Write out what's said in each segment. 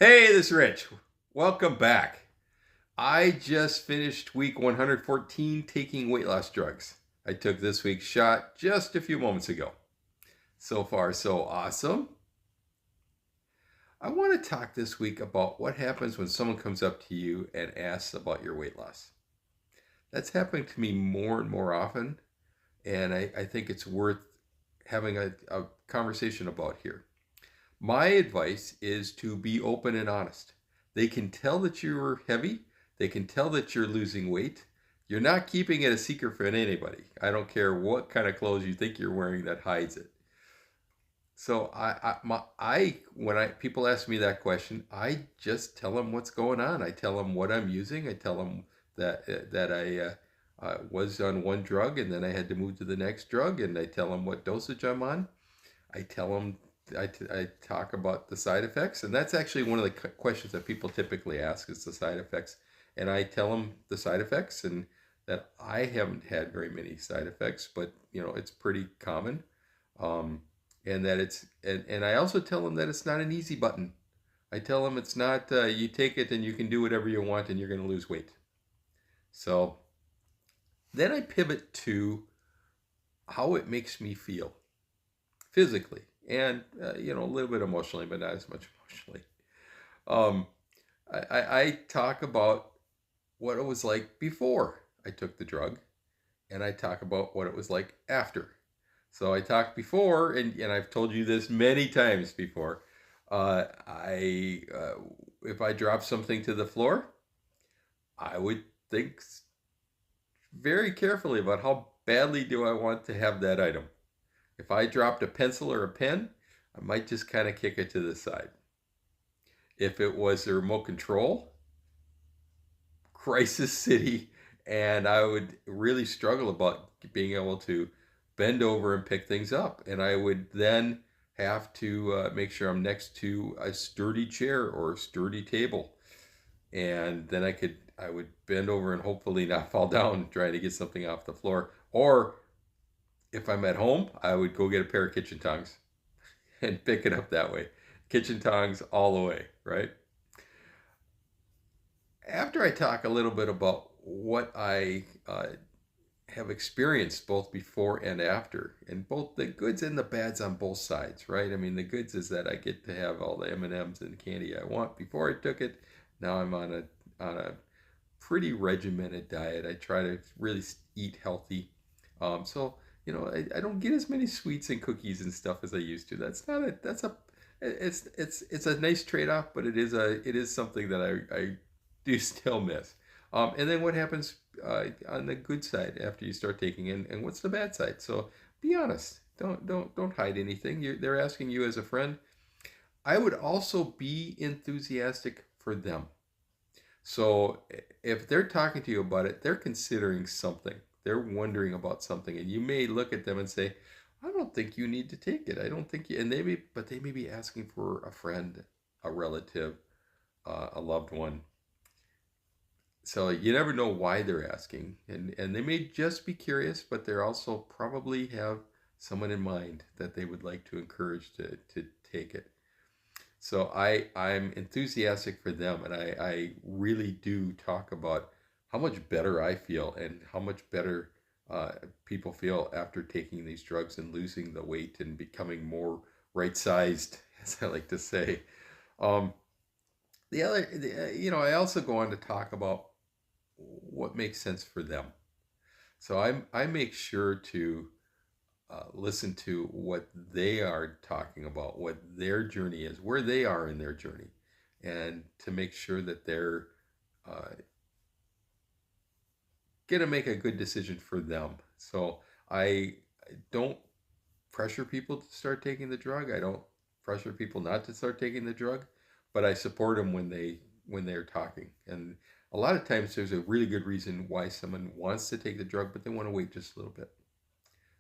Hey, this is Rich. Welcome back. I just finished week 114 taking weight loss drugs. I took this week's shot just a few moments ago. So far, so awesome. I want to talk this week about what happens when someone comes up to you and asks about your weight loss. That's happening to me more and more often, and I think it's worth having a conversation about here. My advice is to be open and honest. They can tell that you're heavy. They can tell that you're losing weight. You're not keeping it a secret from anybody. I don't care what kind of clothes you think you're wearing that hides it. So when people ask me that question, I just tell them what's going on. I tell them what I'm using. I tell them that I was on one drug and then I had to move to the next drug, and I tell them what dosage I'm on. I tell them, I talk about the side effects, and that's actually one of the questions that people typically ask is the side effects. And I tell them the side effects and that I haven't had very many side effects, but it's pretty common. Um, and that and I also tell them that it's not an easy button. I tell them it's not, you take it and you can do whatever you want and you're going to lose weight. So then I pivot to how it makes me feel physically and a little bit emotionally, but not as much emotionally. Um, I talk about what it was like before I took the drug, and I talk about what it was like after. So I talked before, and I've told you this many times before. I If I drop something to the floor, I would think very carefully about how badly do I want to have that item. If I dropped a pencil or a pen, I might just kind of kick it to the side. If it was a remote control, crisis city, and I would really struggle about being able to bend over and pick things up. And I would then have to make sure I'm next to a sturdy chair or a sturdy table. And then I would bend over and hopefully not fall down trying to get something off the floor. Or if I'm at home, I would go get a pair of kitchen tongs and pick it up that way. Kitchen tongs all the way, right? After I talk a little bit about what I have experienced both before and after, and both the goods and the bads on both sides, right? I mean, the goods is that I get to have all the M&Ms and candy I want before I took it. Now I'm on a pretty regimented diet. I try to really eat healthy. So I don't get as many sweets and cookies and stuff as I used to. That's a it's a nice trade-off, but it is something that I do still miss. And then what happens on the good side after you start taking in, and what's the bad side? So be honest. Don't hide anything. They're asking you as a friend. I would also be enthusiastic for them. So if they're talking to you about it, they're considering something. They're wondering about something, and you may look at them and say, "I don't think you need to take it. I don't think you." And but they may be asking for a friend, a relative, a loved one. So you never know why they're asking, and they may just be curious, but they're also probably have someone in mind that they would like to encourage to take it. So I'm enthusiastic for them, and I really do talk about how much better I feel and how much better people feel after taking these drugs and losing the weight and becoming more right sized, as I like to say. Um, I also go on to talk about what makes sense for them. So I make sure to listen to what they are talking about, what their journey is, where they are in their journey, and to make sure that they're uh, going to make a good decision for them. So I don't pressure people to start taking the drug. I don't pressure people not to start taking the drug, but I support them when they're talking. And a lot of times there's a really good reason why someone wants to take the drug, but they want to wait just a little bit.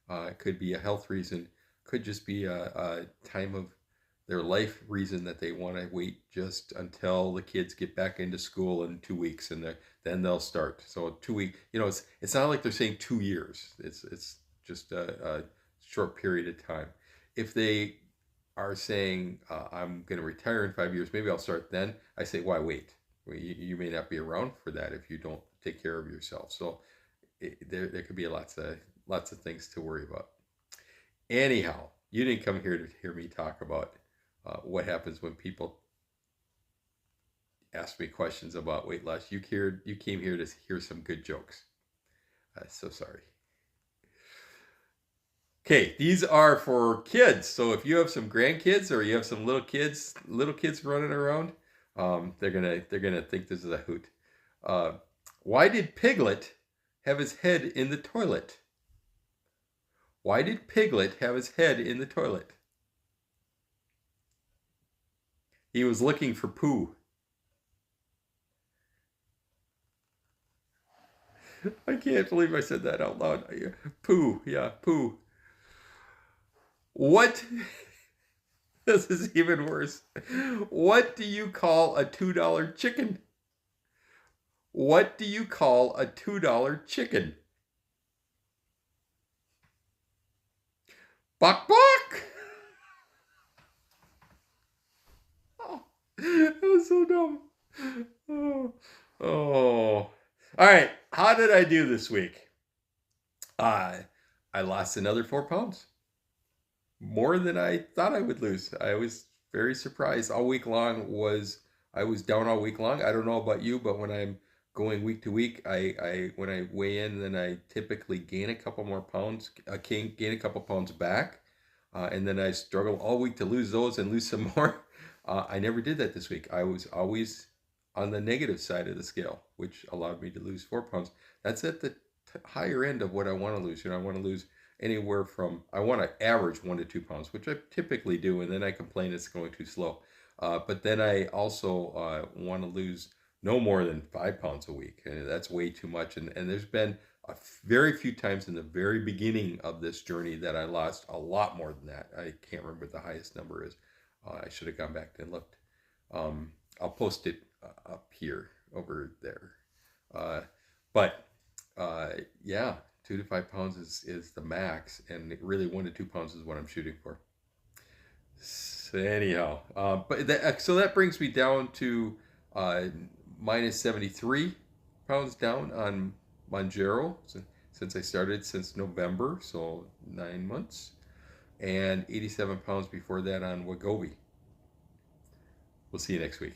It could be a health reason, could just be a time of their life reason that they want to wait just until the kids get back into school in 2 weeks, and then they'll start. So 2 week, it's not like they're saying 2 years. It's just a short period of time. If they are saying, I'm going to retire in 5 years, maybe I'll start then. I say, why wait? Well, you may not be around for that if you don't take care of yourself. So there could be lots of things to worry about. Anyhow, you didn't come here to hear me talk about what happens when people ask me questions about weight loss. You came here to hear some good jokes. So sorry. Okay, these are for kids. So if you have some grandkids or you have some little kids running around, they're gonna think this is a hoot. Uh, why did Piglet have his head in the toilet? Why did Piglet have his head in the toilet? He was looking for poo. I can't believe I said that out loud. Poo, yeah, poo. What? This is even worse. What do you call a $2 chicken? What do you call a $2 chicken? Bok bok! Oh, that was so dumb. Oh. All right. How did I do this week? I lost another 4 pounds. More than I thought I would lose. I was very surprised. All week long I was down all week long. I don't know about you, but when I'm going week to week, I when I weigh in, then I typically gain a couple more pounds, gain a couple pounds back, and then I struggle all week to lose those and lose some more. I never did that this week. I was always on the negative side of the scale, which allowed me to lose 4 pounds. That's at the higher end of what I want to lose. I want to lose anywhere from, I want to average 1 to 2 pounds, which I typically do, and then I complain it's going too slow. But then I also want to lose no more than 5 pounds a week, and that's way too much. And there's been very few times in the very beginning of this journey that I lost a lot more than that. I can't remember what the highest number is. I should have gone back and looked. I'll post it up here over there. But yeah, 2 to 5 pounds is the max, and really 1 to 2 pounds is what I'm shooting for. So anyhow, so that brings me down to minus 73 pounds down on Mounjaro since I started since November, so 9 months, and 87 pounds before that on Wegovy. We'll see you next week.